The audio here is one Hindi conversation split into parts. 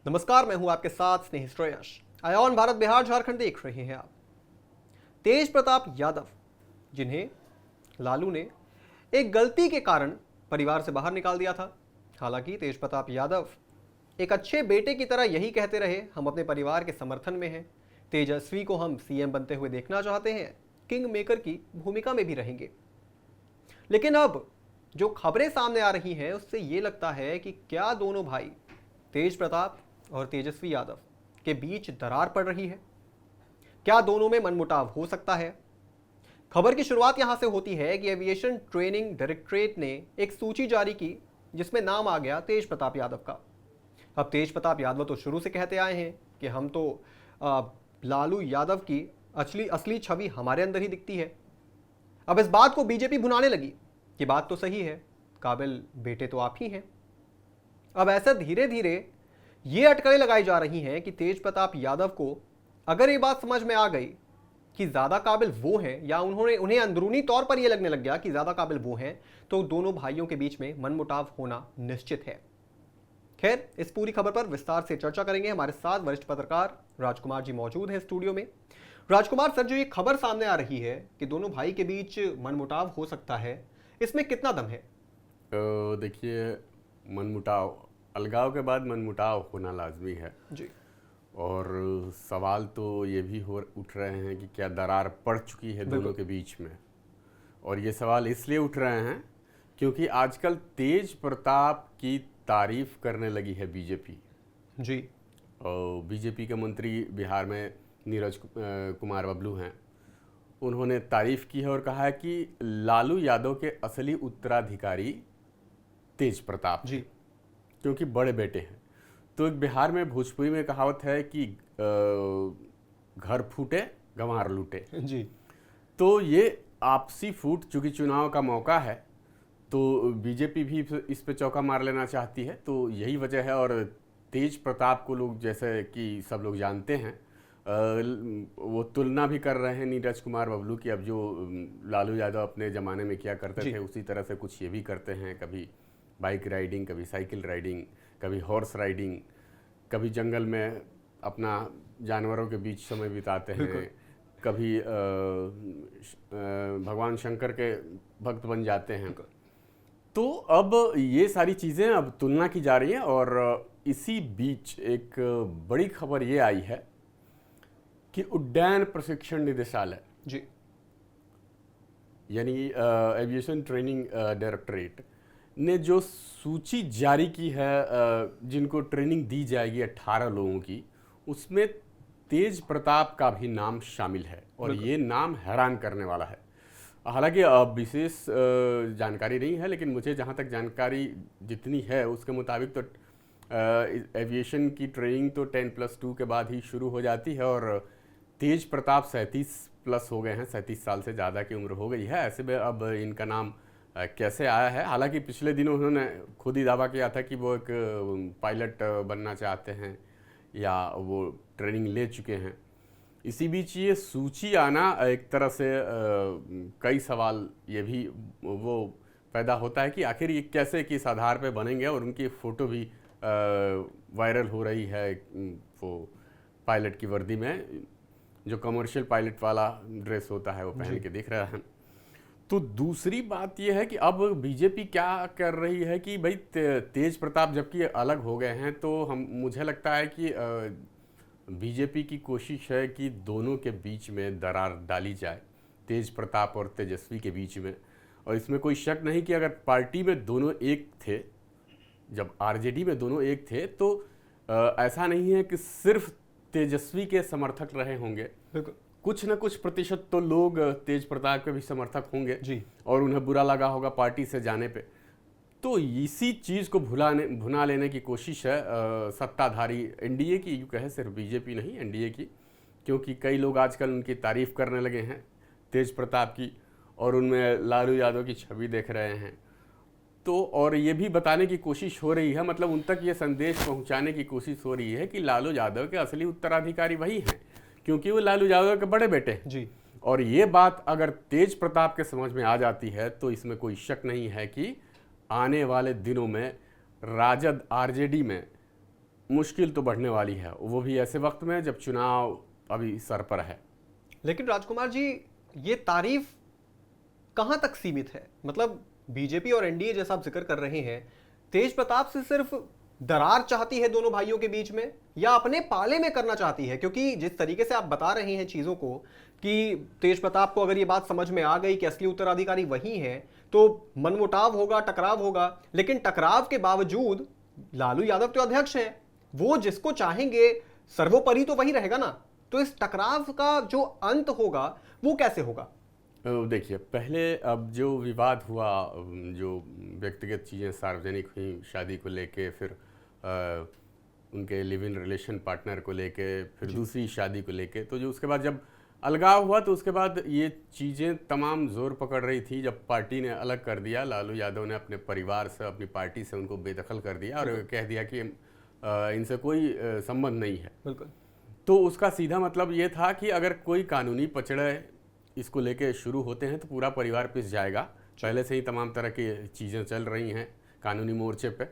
नमस्कार, मैं हूं आपके साथ स्नेही श्रेयस। आयान भारत बिहार झारखंड देख रहे हैं आप। तेज प्रताप यादव, जिन्हें लालू ने एक गलती के कारण परिवार से बाहर निकाल दिया था। हालांकि तेज प्रताप यादव एक अच्छे बेटे की तरह यही कहते रहे, हम अपने परिवार के समर्थन में हैं, तेजस्वी को हम सीएम बनते हुए देखना चाहते हैं, किंग मेकर की भूमिका में भी रहेंगे। लेकिन अब जो खबरें सामने आ रही हैं उससे ये लगता है कि क्या दोनों भाई तेज प्रताप और तेजस्वी यादव के बीच दरार पड़ रही है। क्या दोनों में मनमुटाव हो सकता है। खबर की शुरुआत यहां से होती है कि एविएशन ट्रेनिंग डायरेक्टरेट ने एक सूची जारी की जिसमें नाम आ गया तेज प्रताप यादव का। अब तेज प्रताप यादव तो शुरू से कहते आए हैं कि हम तो लालू यादव की असली असली छवि हमारे अंदर ही दिखती है। अब इस बात को बीजेपी भुनाने लगी कि बात तो सही है, काबिल बेटे तो आप ही हैं। अब ऐसा धीरे धीरे ये अटकलें लगाई जा रही हैं कि तेज प्रताप यादव को अगर ये बात समझ में आ गई कि ज़्यादा काबिल वो हैं, या उन्हें अंदरूनी तौर पर यह लगने लग गया कि ज़्यादा काबिल वो हैं, तो दोनों भाइयों के बीच में मनमुटाव होना निश्चित है। खैर, इस पूरी खबर पर विस्तार से चर्चा करेंगे। हमारे साथ वरिष्ठ पत्रकार राजकुमार जी मौजूद हैं स्टूडियो में। राजकुमार सर, जो ये खबर सामने आ रही है कि दोनों भाई के बीच मनमुटाव हो सकता है, इसमें कितना दम है? देखिए, मनमुटाव, अलगाव के बाद मनमुटाव होना लाजमी है। जी। और सवाल तो ये भी उठ रहे हैं कि क्या दरार पड़ चुकी है दोनों के बीच में। और ये सवाल इसलिए उठ रहे हैं क्योंकि आजकल तेज प्रताप की तारीफ करने लगी है बीजेपी। जी। और बीजेपी के मंत्री बिहार में नीरज कुमार बबलू हैं। उन्होंने तारीफ की है और कहा है कि लालू यादव के असली उत्तराधिकारी तेज प्रताप जी। क्योंकि बड़े बेटे हैं। तो एक बिहार में भोजपुरी में कहावत है कि घर फूटे गंवार लूटे। जी। तो ये आपसी फूट, चूंकि चुनाव का मौका है तो बीजेपी भी इस पे चौका मार लेना चाहती है, तो यही वजह है। और तेज प्रताप को लोग, जैसे कि सब लोग जानते हैं, वो तुलना भी कर रहे हैं नीरज कुमार बबलू की। अब जो लालू यादव अपने ज़माने में किया करते थे उसी तरह से कुछ ये भी करते हैं। कभी बाइक राइडिंग, कभी साइकिल राइडिंग, कभी हॉर्स राइडिंग, कभी जंगल में अपना जानवरों के बीच समय बिताते हैं, कभी भगवान शंकर के भक्त बन जाते हैं। तो अब ये सारी चीज़ें अब तुलना की जा रही हैं। और इसी बीच एक बड़ी खबर ये आई है कि उड्डयन प्रशिक्षण निदेशालय, जी, यानी एविएशन ट्रेनिंग डायरेक्टरेट ने जो सूची जारी की है जिनको ट्रेनिंग दी जाएगी 18 लोगों की, उसमें तेज प्रताप का भी नाम शामिल है। और ये नाम हैरान करने वाला है। हालांकि विशेष जानकारी नहीं है, लेकिन मुझे जहाँ तक जानकारी जितनी है उसके मुताबिक तो एविएशन की ट्रेनिंग तो 10+2 के बाद ही शुरू हो जाती है। और तेज प्रताप 37+ हो गए हैं, 37 साल से ज़्यादा की उम्र हो गई है। ऐसे में अब इनका नाम कैसे आया है? हालांकि पिछले दिनों उन्होंने खुद ही दावा किया था कि वो एक पायलट बनना चाहते हैं या वो ट्रेनिंग ले चुके हैं। इसी बीच ये सूची आना एक तरह से कई सवाल ये भी वो पैदा होता है कि आखिर ये कैसे किस आधार पे बनेंगे। और उनकी फ़ोटो भी वायरल हो रही है, वो पायलट की वर्दी में, जो कमर्शियल पायलट वाला ड्रेस होता है वो पहन के दिख रहा है। तो दूसरी बात यह है कि अब बीजेपी क्या कर रही है कि भाई तेज प्रताप जबकि अलग हो गए हैं, तो मुझे लगता है कि बीजेपी की कोशिश है कि दोनों के बीच में दरार डाली जाए, तेज प्रताप और तेजस्वी के बीच में। और इसमें कोई शक नहीं कि अगर पार्टी में दोनों एक थे, जब आरजेडी में दोनों एक थे, तो ऐसा नहीं है कि सिर्फ तेजस्वी के समर्थक रहे होंगे। कुछ न कुछ प्रतिशत तो लोग तेज प्रताप के भी समर्थक होंगे जी। और उन्हें बुरा लगा होगा पार्टी से जाने पे। तो इसी चीज़ को भुना लेने की कोशिश है सत्ताधारी एनडीए की, यूँ कहे सिर्फ बीजेपी नहीं, एनडीए की। क्योंकि कई लोग आजकल उनकी तारीफ़ करने लगे हैं तेज प्रताप की, और उनमें लालू यादव की छवि देख रहे हैं। तो और ये भी बताने की कोशिश हो रही है, मतलब उन तक ये संदेश पहुंचाने की कोशिश हो रही है कि लालू यादव के असली उत्तराधिकारी वही हैं, क्योंकि वो लालू यादव के बड़े बेटे हैं। जी। और ये बात अगर तेज प्रताप के समझ में आ जाती है तो इसमें कोई शक नहीं है कि आने वाले दिनों में राजद आरजेडी में मुश्किल तो बढ़ने वाली है, वो भी ऐसे वक्त में जब चुनाव अभी सर पर है। लेकिन राजकुमार जी, ये तारीफ कहां तक सीमित है? मतलब बीजेपी और एनडीए जैसा आप जिक्र कर रहे हैं, तेज प्रताप से सिर्फ दरार चाहती है दोनों भाइयों के बीच में, या अपने पाले में करना चाहती है? क्योंकि जिस तरीके से आप बता रहे हैं चीजों को कि तेज प्रताप को अगर ये बात समझ में आ गई कि असली उत्तराधिकारी वही है, तो मनमुटाव होगा, टकराव होगा। लेकिन टकराव के बावजूद लालू यादव तो अध्यक्ष हैं, वो जिसको चाहेंगे सर्वोपरि तो वही रहेगा ना। तो इस टकराव का जो अंत होगा वो कैसे होगा? देखिए, पहले अब जो विवाद हुआ, जो व्यक्तिगत चीज़ें सार्वजनिक हुई शादी को लेके, फिर उनके लिव इन रिलेशन पार्टनर को लेके, फिर दूसरी शादी को लेके, तो जो उसके बाद जब अलगाव हुआ तो उसके बाद ये चीज़ें तमाम जोर पकड़ रही थी। जब पार्टी ने अलग कर दिया, लालू यादव ने अपने परिवार से, अपनी पार्टी से उनको बेदखल कर दिया और कह दिया कि इनसे कोई संबंध नहीं है। बिल्कुल। तो उसका सीधा मतलब ये था कि अगर कोई कानूनी पचड़े इसको लेके शुरू होते हैं तो पूरा परिवार पिस जाएगा। पहले से ही तमाम तरह की चीज़ें चल रही हैं कानूनी मोर्चे पे,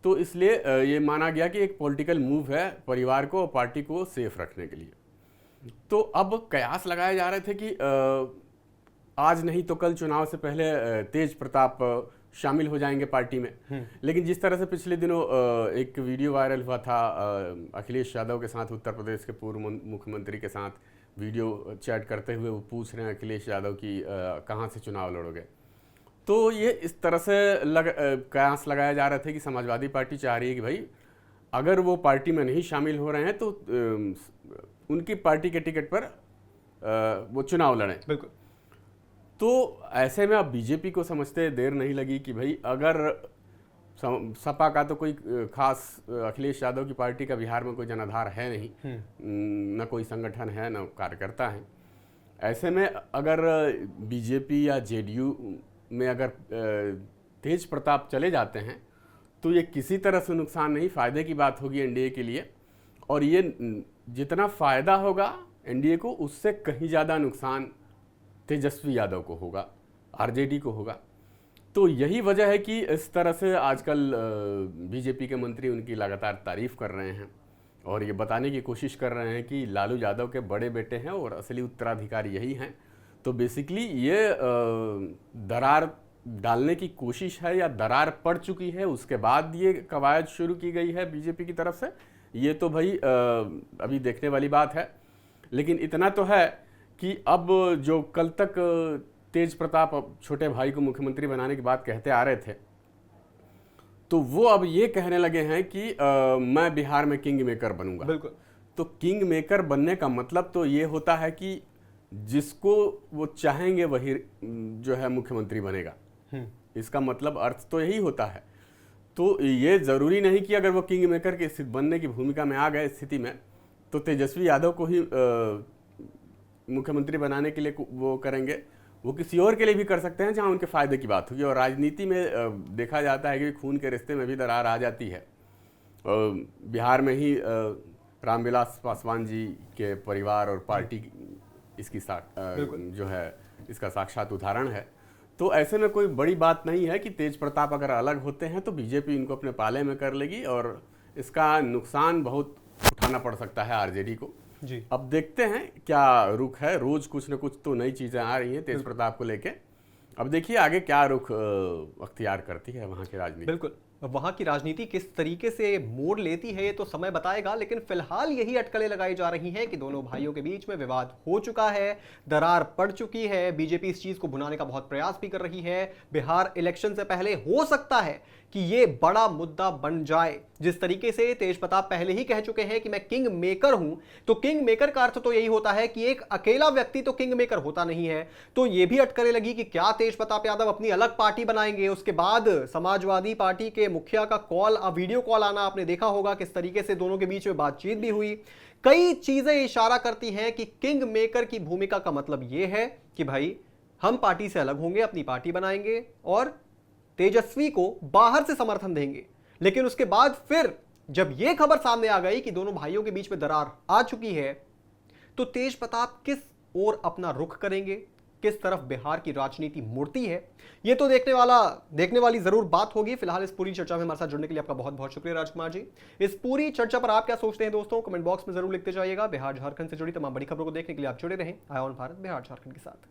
तो इसलिए ये माना गया कि एक पॉलिटिकल मूव है परिवार को और पार्टी को सेफ रखने के लिए। तो अब कयास लगाए जा रहे थे कि आज नहीं तो कल चुनाव से पहले तेज प्रताप शामिल हो जाएंगे पार्टी में। लेकिन जिस तरह से पिछले दिनों एक वीडियो वायरल हुआ था अखिलेश यादव के साथ, उत्तर प्रदेश के पूर्व मुख्यमंत्री के साथ वीडियो चैट करते हुए वो पूछ रहे हैं अखिलेश यादव की कहाँ से चुनाव लड़ोगे। तो ये इस तरह से कयास लगाया जा रहा था कि समाजवादी पार्टी चाह रही है कि भाई अगर वो पार्टी में नहीं शामिल हो रहे हैं तो उनकी पार्टी के टिकट पर वो चुनाव लड़ें। बिल्कुल। तो ऐसे में अब बीजेपी को समझते देर नहीं लगी कि भाई अगर सपा का तो कोई खास, अखिलेश यादव की पार्टी का बिहार में कोई जनाधार है नहीं, न कोई संगठन है, न कार्यकर्ता है। ऐसे में अगर बीजेपी या जेडीयू में अगर तेज प्रताप चले जाते हैं तो ये किसी तरह से नुकसान नहीं, फ़ायदे की बात होगी एनडीए के लिए। और ये जितना फ़ायदा होगा एनडीए को, उससे कहीं ज़्यादा नुकसान तेजस्वी यादव को होगा, आरजेडी को होगा। तो यही वजह है कि इस तरह से आजकल बीजेपी के मंत्री उनकी लगातार तारीफ कर रहे हैं और ये बताने की कोशिश कर रहे हैं कि लालू यादव के बड़े बेटे हैं और असली उत्तराधिकारी यही हैं। तो बेसिकली ये दरार डालने की कोशिश है या दरार पड़ चुकी है, उसके बाद ये कवायद शुरू की गई है बीजेपी की तरफ से। ये तो भाई अभी देखने वाली बात है। लेकिन इतना तो है कि अब जो कल तक तेज प्रताप छोटे भाई को मुख्यमंत्री बनाने की बात कहते आ रहे थे, तो वो अब ये कहने लगे हैं कि मैं बिहार में किंग मेकर बनूंगा। बिल्कुल। तो किंग मेकर बनने का मतलब तो ये होता है कि जिसको वो चाहेंगे वही जो है मुख्यमंत्री बनेगा। इसका मतलब अर्थ तो यही होता है। तो ये जरूरी नहीं कि अगर वो किंग मेकर के बनने की भूमिका में आ गए स्थिति में तो तेजस्वी यादव को ही मुख्यमंत्री बनाने के लिए वो करेंगे। वो किसी और के लिए भी कर सकते हैं जहां उनके फायदे की बात होगी। और राजनीति में देखा जाता है कि खून के रिश्ते में भी दरार आ जाती है। बिहार में ही रामविलास पासवान जी के परिवार और पार्टी इसकी जो है इसका साक्षात उदाहरण है। तो ऐसे में कोई बड़ी बात नहीं है कि तेज प्रताप अगर अलग होते हैं तो बीजेपी इनको अपने पाले में कर लेगी और इसका नुकसान बहुत उठाना पड़ सकता है आरजेडी को जी। अब देखते हैं क्या रुख है। रोज कुछ न कुछ तो नई चीजें आ रही हैं तेज प्रताप को लेके। अब देखिए आगे क्या रुख अख्तियार करती है वहां की राजनीति। बिल्कुल, वहां की राजनीति किस तरीके से मोड़ लेती है ये तो समय बताएगा। लेकिन फिलहाल यही अटकलें लगाई जा रही हैं कि दोनों भाइयों के बीच में विवाद हो चुका है, दरार पड़ चुकी है। बीजेपी इस चीज को भुनाने का बहुत प्रयास भी कर रही है। बिहार इलेक्शन से पहले हो सकता है कि ये बड़ा मुद्दा बन जाए। जिस तरीके से तेज प्रताप पहले ही कह चुके हैं कि मैं किंग मेकर हूं, तो किंग मेकर का अर्थ तो यही होता है कि एक अकेला व्यक्ति तो किंग मेकर होता नहीं है। तो ये भी अटकलें लगी कि क्या तेज प्रताप यादव अपनी अलग पार्टी बनाएंगे। उसके बाद समाजवादी पार्टी के मुखिया का कॉल, वीडियो कॉल आना आपने देखा होगा किस तरीके से दोनों के बीच में बातचीत भी हुई। कई चीजें इशारा करती हैं कि किंग मेकर की भूमिका का मतलब यह है कि भाई हम पार्टी से अलग होंगे, अपनी पार्टी बनाएंगे और तेजस्वी को बाहर से समर्थन देंगे। लेकिन उसके बाद फिर जब यह खबर सामने आ गई कि दोनों भाइयों के बीच में दरार आ चुकी है, तो तेज प्रताप किस ओर अपना रुख करेंगे, किस तरफ बिहार की राजनीति मुड़ती है, ये तो देखने वाली जरूर बात होगी। फिलहाल इस पूरी चर्चा में हमारे साथ जुड़ने के लिए आपका बहुत बहुत शुक्रिया राजकुमार जी। इस पूरी चर्चा पर आप क्या सोचते हैं दोस्तों, कमेंट बॉक्स में जरूर लिखते जाइएगा। बिहार झारखंड से जुड़ी तमाम बड़ी खबरों को देखने के लिए आप जुड़े रहें आया ऑन भारत बिहार झारखंड के साथ।